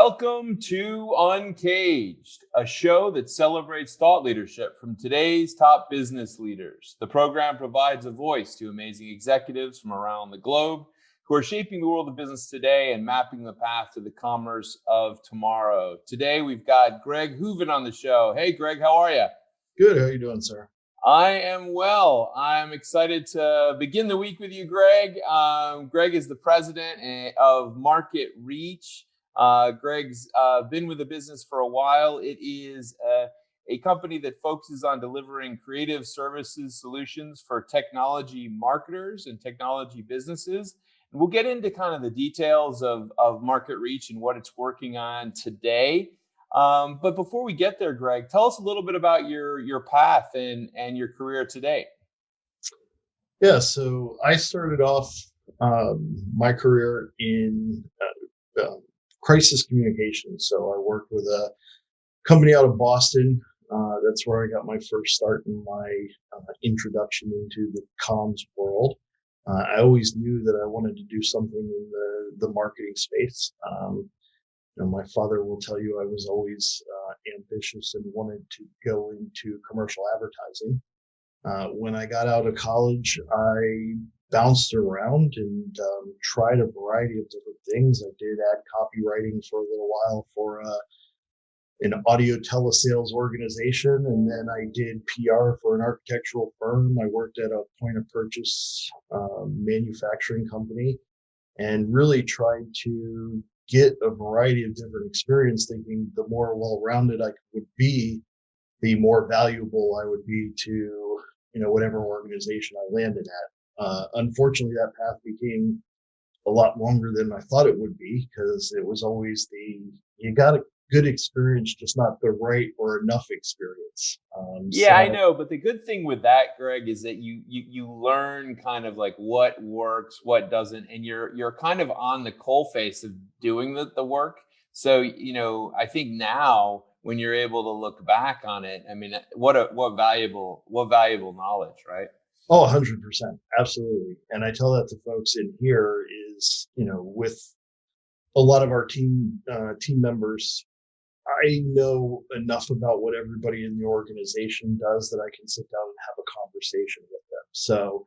Welcome to Uncaged, a show that celebrates thought leadership from today's top business leaders. The program provides a voice to amazing executives from around the globe who are shaping the world of business today and mapping the path to the commerce of tomorrow. Today, we've got Greg Hooven on the show. Hey, Greg, how are you? Good. How are you doing, sir? I am well. I'm excited to begin the week with you, Greg. Greg is the president of MarketReach. Greg's been with the business for a while. It is a company that focuses on delivering creative services solutions for technology marketers and technology businesses. And we'll get into kind of the details of MarketReach and what it's working on today. But before we get there, Greg, tell us a little bit about your path and your career today. Yeah. So I started off my career in crisis communications. So I worked with a company out of Boston. That's where I got my first start in my introduction into the comms world. I always knew that I wanted to do something in the marketing space. My father will tell you I was always ambitious and wanted to go into commercial advertising. When I got out of college, I bounced around and tried a variety of different things. I did ad copywriting for a little while for an audio telesales organization, and then I did PR for an architectural firm. I worked at a point of purchase manufacturing company and really tried to get a variety of different experience, thinking the more well-rounded I would be, the more valuable I would be to, whatever organization I landed at. Unfortunately, that path became a lot longer than I thought it would be, because it was always you got a good experience, just not the right or enough experience. Yeah, I know. But the good thing with that, Greg, is that you learn kind of like what works, what doesn't, and you're kind of on the coalface of doing the work. So, I think now when you're able to look back on it, I mean, what valuable knowledge, right? Oh, 100%. Absolutely. And I tell that to folks in here is, with a lot of our team members, I know enough about what everybody in the organization does that I can sit down and have a conversation with them. So,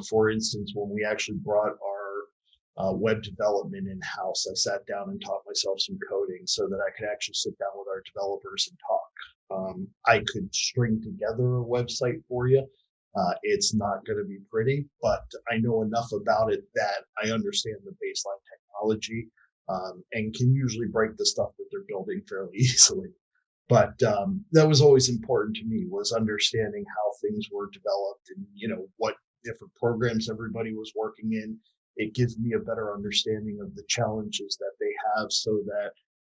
for instance, when we actually brought our web development in-house, I sat down and taught myself some coding so that I could actually sit down with our developers and talk. I could string together a website for you. It's not going to be pretty, but I know enough about it that I understand the baseline technology. And can usually break the stuff that they're building fairly easily. But that was always important to me, was understanding how things were developed and, what different programs everybody was working in. It gives me a better understanding of the challenges that they have, so that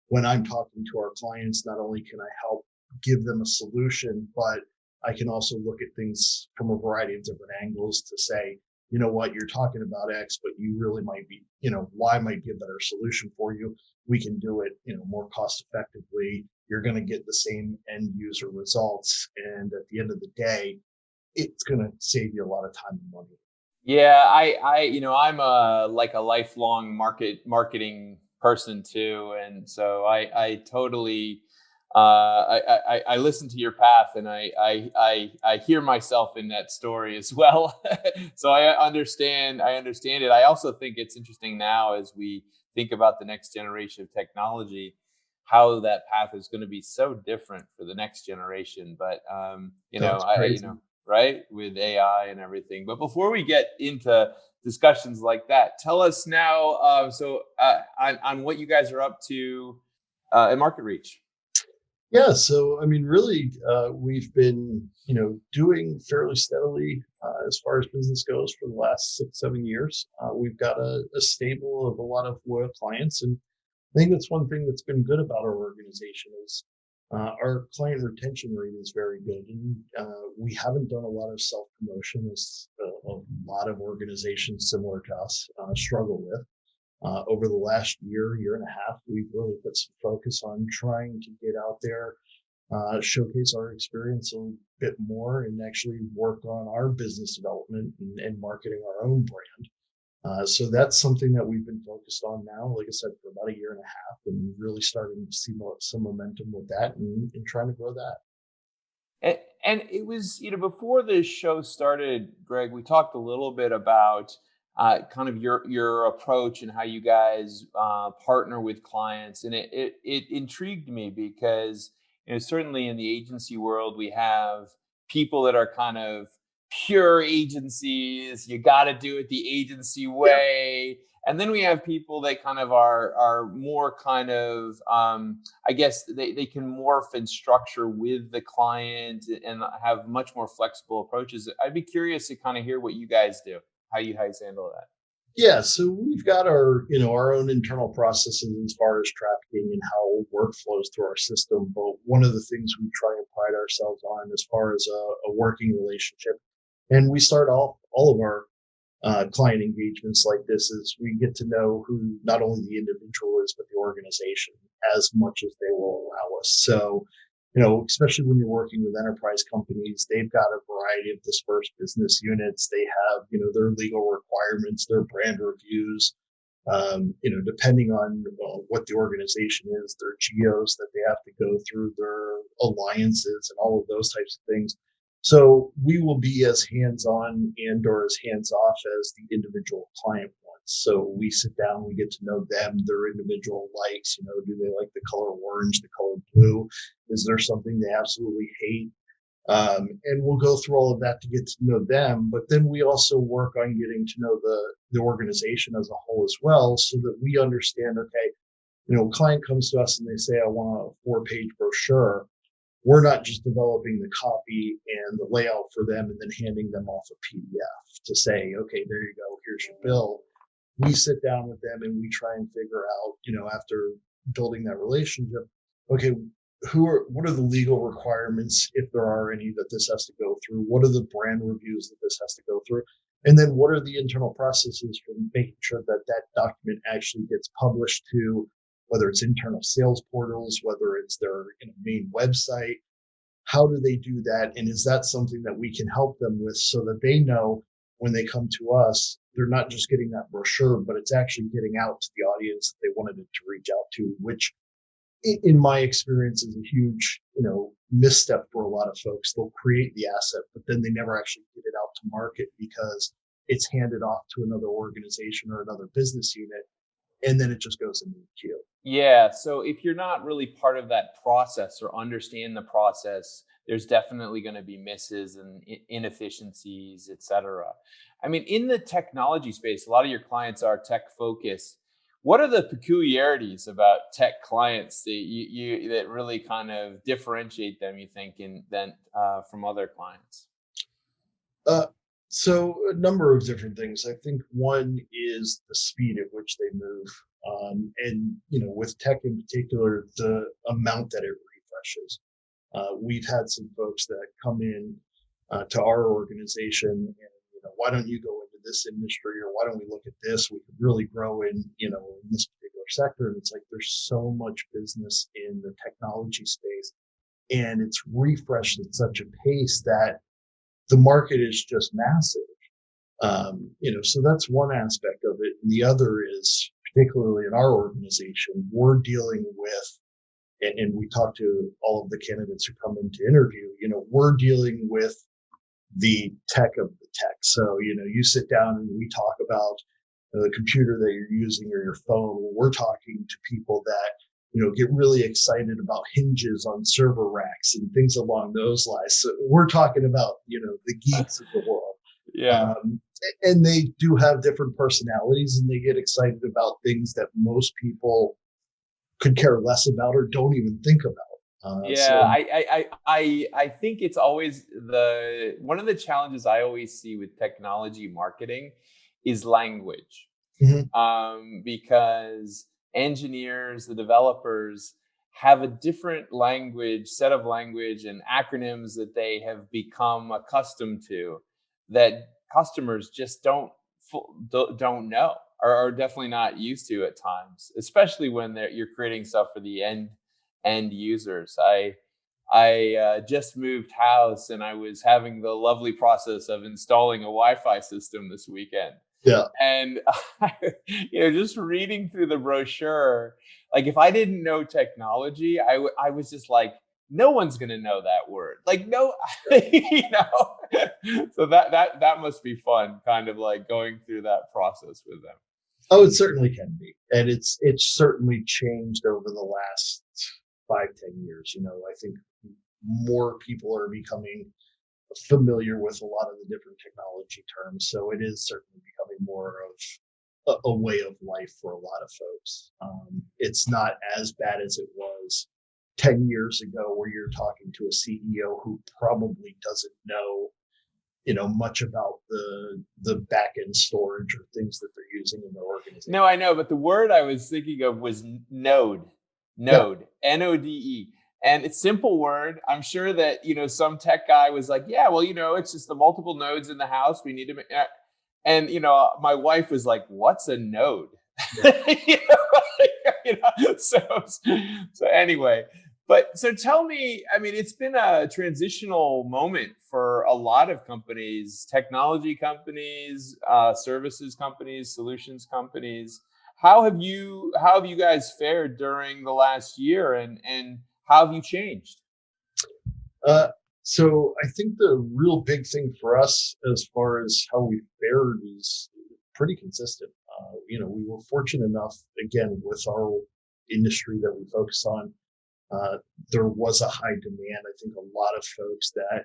when I'm talking to our clients, not only can I help give them a solution, but I can also look at things from a variety of different angles to say, you know what, you're talking about X, but you really might be, Y might be a better solution for you. We can do it, more cost effectively. You're going to get the same end user results. And at the end of the day, it's going to save you a lot of time and money. Yeah, I'm a lifelong marketing person too, and so I totally I listen to your path, and I hear myself in that story as well. So I understand it. I also think it's interesting now, as we think about the next generation of technology, how that path is going to be so different for the next generation. But That's crazy. right, with AI and everything. But before we get into discussions like that, tell us now. On what you guys are up to at MarketReach. Yeah, so I mean, really, we've been, doing fairly steadily as far as business goes for the last 6, 7 years. We've got a stable of a lot of loyal clients, and I think that's one thing that's been good about our organization is our client retention rate is very good, and we haven't done a lot of self promotion, as a lot of organizations similar to us struggle with. Over the last year and a half, we've really put some focus on trying to get out there, showcase our experience a bit more, and actually work on our business development and marketing our own brand. So that's something that we've been focused on now, like I said, for about a year and a half, and really starting to see some momentum with that and trying to grow that. And it was, before this show started, Greg, we talked a little bit about kind of your approach and how you guys partner with clients, and it intrigued me because certainly in the agency world we have people that are kind of pure agencies. You got to do it the agency Yeah. way, and then we have people that kind of are more kind of I guess they can morph and structure with the client and have much more flexible approaches. I'd be curious to kind of hear what you guys do, how you guys handle that. Yeah, so we've got our own internal processes as far as trafficking and how work flows through our system. But one of the things we try and pride ourselves on as far as a working relationship, and we start off all of our client engagements like this is we get to know who not only the individual is, but the organization as much as they will allow us. So, especially when you're working with enterprise companies, they've got a variety of dispersed business units. They have, their legal requirements, their brand reviews, depending on what the organization is, their geos that they have to go through, their alliances, and all of those types of things. So we will be as hands-on and or as hands-off as the individual client wants. So we sit down, we get to know them, their individual likes. Do they like the color orange, the color blue? Is there something they absolutely hate? And we'll go through all of that to get to know them. But then we also work on getting to know the organization as a whole as well, so that we understand. Okay, a client comes to us and they say, "I want a 4-page brochure." We're not just developing the copy and the layout for them and then handing them off a PDF to say, "Okay, there you go. Here's your bill." We sit down with them and we try and figure out, after building that relationship, okay, what are the legal requirements, if there are any, that this has to go through? What are the brand reviews that this has to go through? And then what are the internal processes for making sure that that document actually gets published to, whether it's internal sales portals, whether it's their main website? How do they do that? And is that something that we can help them with, so that they know when they come to us, they're not just getting that brochure, but it's actually getting out to the audience that they wanted it to reach out to, which in my experience is a huge, misstep for a lot of folks. They'll create the asset, but then they never actually get it out to market because it's handed off to another organization or another business unit, and then it just goes into the queue. Yeah. So if you're not really part of that process or understand the process, there's definitely going to be misses and inefficiencies, et cetera. I mean, in the technology space, a lot of your clients are tech focused. What are the peculiarities about tech clients that you that really kind of differentiate them, you think, in then from other clients? Uh, so a number of different things. I think one is the speed at which they move, and with tech in particular, the amount that it refreshes. We've had some folks that come in to our organization, and why don't you go into this industry, or why don't we look at this? We could really grow in this particular sector. And it's like there's so much business in the technology space, and it's refreshed at such a pace that the market is just massive. So that's one aspect of it. And the other is, particularly in our organization, we're dealing with, and we talk to all of the candidates who come in to interview, we're dealing with the tech of the tech. So, you sit down and we talk about the computer that you're using or your phone. We're talking to people that, get really excited about hinges on server racks and things along those lines. So we're talking about, the geeks of the world. Yeah. Um, and they do have different personalities, and they get excited about things that most people could care less about or don't even think about. Yeah, I think it's always the one of the challenges I always see with technology marketing is language. Mhm. Because engineers, the developers, have a different language, set of language and acronyms that they have become accustomed to that customers just don't know, or are definitely not used to at times, especially when you're creating stuff for the end users. I just moved house and I was having the lovely process of installing a Wi-Fi system this weekend. Yeah. And just reading through the brochure, like if I didn't know technology, I was just like, no one's gonna know that word. Like no, So that must be fun, kind of like going through that process with them. Oh, it certainly can be, and it's certainly changed over the last 5, 10 years. I think more people are becoming familiar with a lot of the different technology terms, so it is certainly becoming more of a way of life for a lot of folks. It's not as bad as it was 10 years ago, where you're talking to a CEO who probably doesn't know much about the back end storage or things that they're using in their organization. No, I know, but the word I was thinking of was node, Yeah. node, and it's a simple word. I'm sure that some tech guy was like, yeah, well, it's just the multiple nodes in the house. We need to, and my wife was like, what's a node? Yeah. you know, so anyway. But so tell me, I mean, it's been a transitional moment for a lot of companies, technology companies, services companies, solutions companies. How have you guys fared during the last year, and how have you changed? Uh, so I think the real big thing for us as far as how we fared is pretty consistent. We were fortunate enough, again, with our industry that we focus on, uh, there was a high demand. I think a lot of folks that,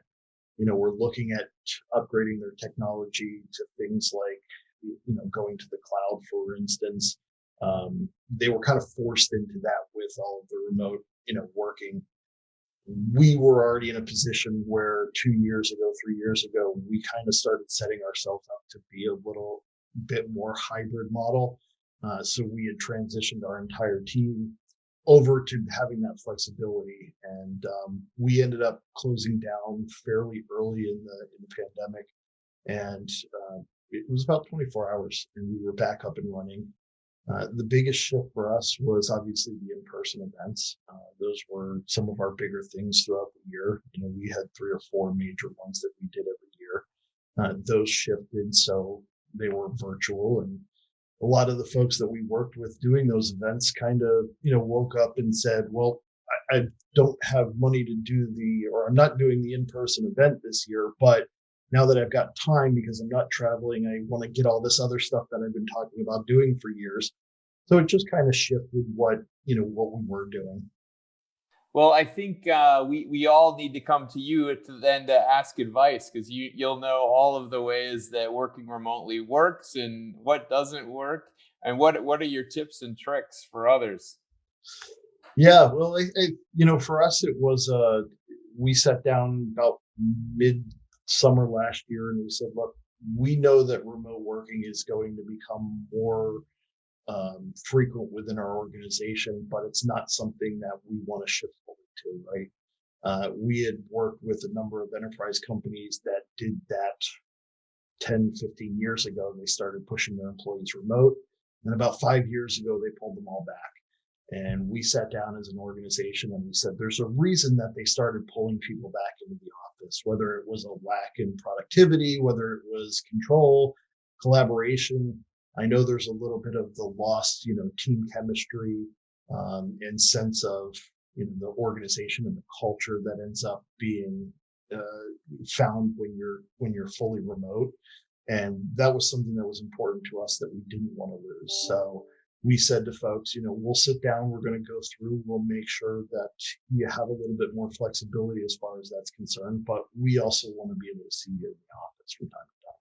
were looking at upgrading their technology to things like, going to the cloud, for instance. They were kind of forced into that with all of the remote, working. We were already in a position where 2 years ago, 3 years ago, we kind of started setting ourselves up to be a little bit more hybrid model. So we had transitioned our entire team over to having that flexibility, and we ended up closing down fairly early in the pandemic, and it was about 24 hours, and we were back up and running. The biggest shift for us was obviously the in-person events. Those were some of our bigger things throughout the year. We had 3 or 4 major ones that we did every year. Those shifted, so they were virtual, and a lot of the folks that we worked with doing those events kind of, woke up and said, well, I don't have money to do or I'm not doing the in-person event this year, but now that I've got time because I'm not traveling, I want to get all this other stuff that I've been talking about doing for years. So it just kind of shifted what we were doing. Well, I think we all need to come to you to ask advice, because you'll know all of the ways that working remotely works and what doesn't work, and what are your tips and tricks for others. Yeah, well, for us, it was we sat down about mid-summer last year, and we said, look, we know that remote working is going to become more frequent within our organization, but it's not something that we want to shift forward to, right? We had worked with a number of enterprise companies that did that 10, 15 years ago. They started pushing their employees remote. And about 5 years ago, they pulled them all back. And we sat down as an organization and we said, there's a reason that they started pulling people back into the office, whether it was a lack in productivity, whether it was control, collaboration. I know there's a little bit of the lost, team chemistry, and sense of, the organization and the culture that ends up being found when you're fully remote. And that was something that was important to us that we didn't want to lose. So we said to folks, we'll sit down, we're going to go through, we'll make sure that you have a little bit more flexibility as far as that's concerned, but we also want to be able to see you in the office from time to time.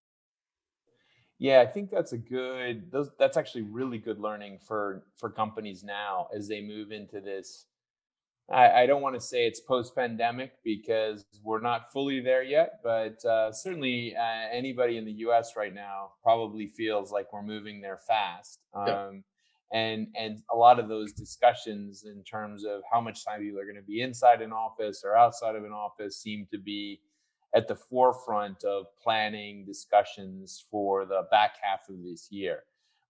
Yeah, I think that's actually really good learning for companies now as they move into this. I don't want to say it's post-pandemic because we're not fully there yet, but certainly anybody in the U.S. right now probably feels like we're moving there fast. Yeah. And a lot of those discussions in terms of how much time people are going to be inside an office or outside of an office seem to be at the forefront of planning discussions for the back half of this year.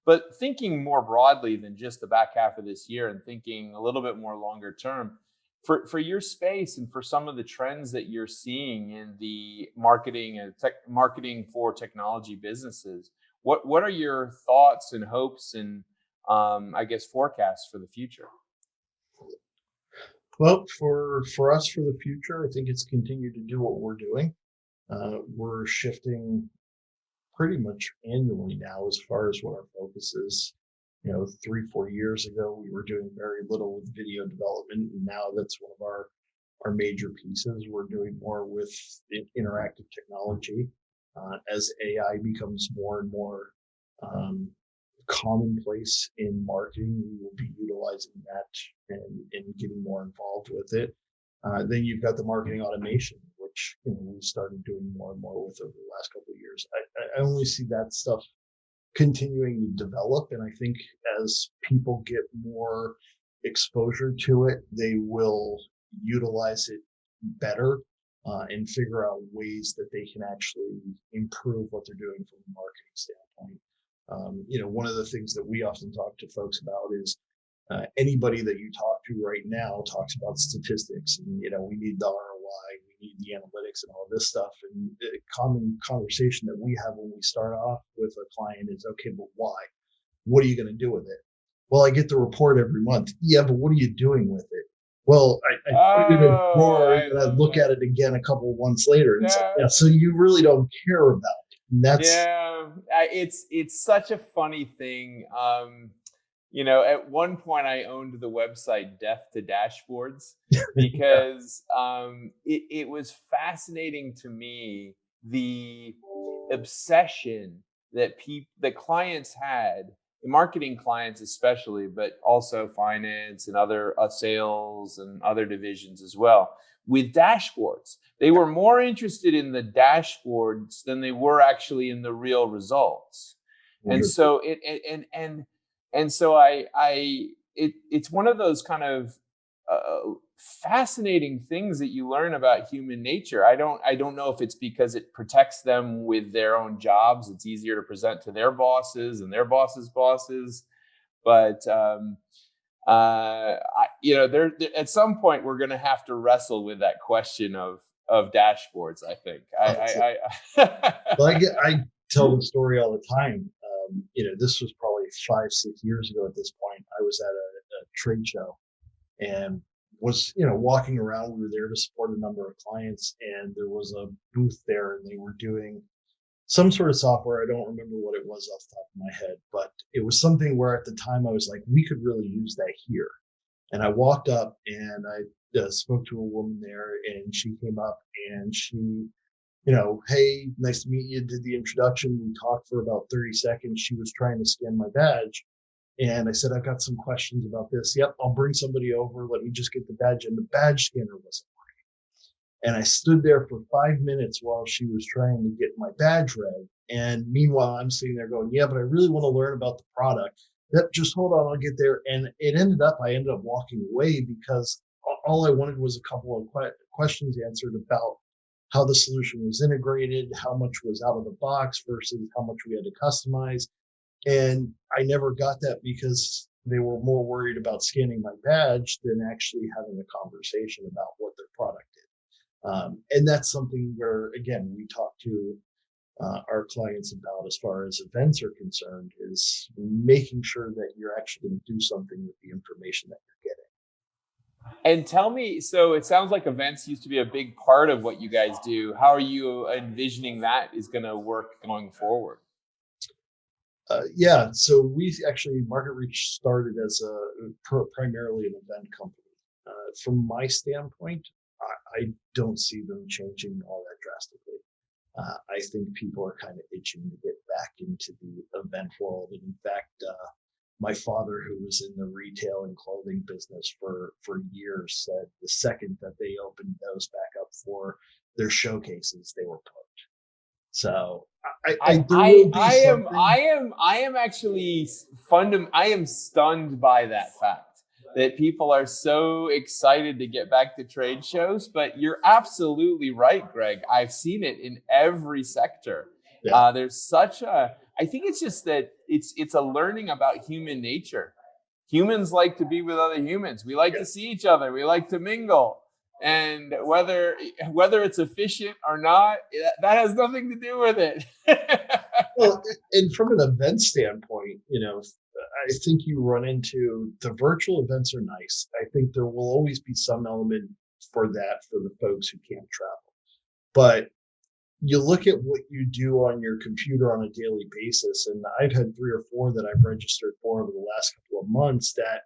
But thinking more broadly than just the back half of this year, and thinking a little bit more longer term, for your space and for some of the trends that you're seeing in the marketing and marketing for technology businesses, what are your thoughts and hopes and I guess forecasts for the future? Well, for us for the future, I think it's continue to do what we're doing. We're shifting pretty much annually now as far as what our focus is. 3-4 years ago, we were doing very little with video development, and now that's one of our major pieces. We're doing more with interactive technology. As AI becomes more and more commonplace in marketing, we will be utilizing that and getting more involved with it. Then you've got the marketing automation, which we started doing more and more with over the last couple of years. I only see that stuff continuing to develop, and I think as people get more exposure to it, they will utilize it better and figure out ways that they can actually improve what they're doing from a marketing standpoint. One of the things that we often talk to folks about is anybody that you talk to right now talks about statistics, and we need the ROI, we need the analytics and all this stuff. And the common conversation that we have when we start off with a client is, okay, but why? What are you going to do with it? Well, I get the report every month. Yeah, but what are you doing with it? Well, I put it in a drawer and I look at it again a couple of months later. And it's like, yeah, so you really don't care about it. And that's it's such a funny thing. At one point I owned the website Death to Dashboards because it was fascinating to me, the obsession that the clients had, marketing clients especially, but also finance and other sales and other divisions as well, with dashboards. They were more interested in the dashboards than they were actually in the real results. And so it's one of those kind of fascinating things that you learn about human nature. I don't know if it's because it protects them with their own jobs. It's easier to present to their bosses and their bosses' bosses. But there at some point we're going to have to wrestle with that question of dashboards. I think. I tell the story all the time. This was probably 5-6 years ago at this point. I was at a trade show and was, walking around. We were there to support a number of clients, and there was a booth there, and they were doing some sort of software. I don't remember what it was off the top of my head, but it was something where at the time I was like, we could really use that here. And I walked up and I spoke to a woman there, and she came up and she, hey, nice to meet you, did the introduction. We talked for about 30 seconds. She was trying to scan my badge. And I said, I've got some questions about this. Yep, I'll bring somebody over. Let me just get the badge. And the badge scanner wasn't working. And I stood there for 5 minutes while she was trying to get my badge read. And meanwhile, I'm sitting there going, yeah, but I really want to learn about the product. Yep, just hold on, I'll get there. And I ended up walking away because all I wanted was a couple of questions answered about how the solution was integrated, how much was out of the box versus how much we had to customize. And I never got that because they were more worried about scanning my badge than actually having a conversation about what their product did. And that's something where, again, we talk to our clients about as far as events are concerned, is making sure that you're actually going to do something with the information that you're getting. And tell me, so it sounds like events used to be a big part of what you guys do. How are you envisioning that is going to work going forward? Yeah, so we actually, MarketReach started as primarily an event company. From my standpoint, I don't see them changing all that drastically. I think people are kind of itching to get back into the event world. And in fact, my father, who was in the retail and clothing business for years, said the second that they opened those back up for their showcases, they were booked. So I am actually I am stunned by that fact that people are so excited to get back to trade shows. But you're absolutely right, Greg. I've seen it in every sector. Yeah. There's I think it's just that it's a learning about human nature. Humans like to be with other humans. We like to see each other. We like to mingle. And whether it's efficient or not, that has nothing to do with it. Well, and from an event standpoint, I think you run into the virtual events are nice. I think there will always be some element for that for the folks who can't travel. But you look at what you do on your computer on a daily basis, and I've had 3 or 4 that I've registered for over the last couple of months that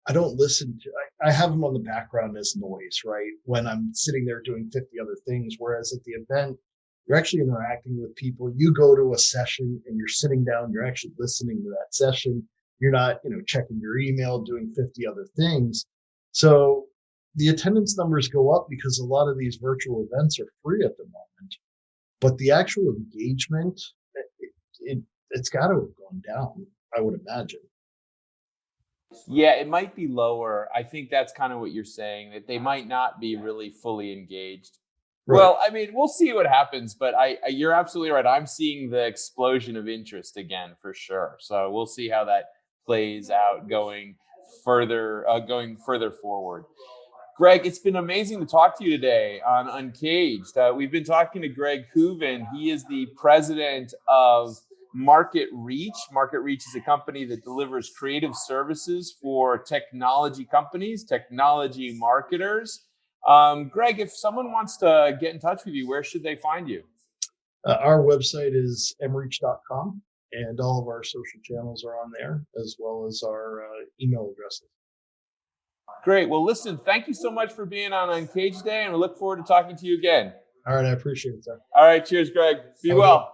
I don't listen to. I have them on the background as noise, right? When I'm sitting there doing 50 other things. Whereas at the event, you're actually interacting with people. You go to a session and you're sitting down, you're actually listening to that session. You're not, checking your email, doing 50 other things. So the attendance numbers go up because a lot of these virtual events are free at the moment. But the actual engagement, it's got to have gone down, I would imagine. Yeah, it might be lower. I think that's kind of what you're saying, that they might not be really fully engaged. Right. Well, I mean, we'll see what happens, but you're absolutely right. I'm seeing the explosion of interest again for sure. So we'll see how that plays out going further forward. Greg, it's been amazing to talk to you today on Uncaged. We've been talking to Greg Hooven. He is the president of MarketReach. MarketReach is a company that delivers creative services for technology companies, technology marketers. Greg, if someone wants to get in touch with you, where should they find you? Our website is mreach.com, and all of our social channels are on there, as well as our email addresses. Great. Well, listen, thank you so much for being on Uncaged Day, and we look forward to talking to you again. All right, I appreciate it, sir. All right. Cheers, Greg. Be Have a good well. one.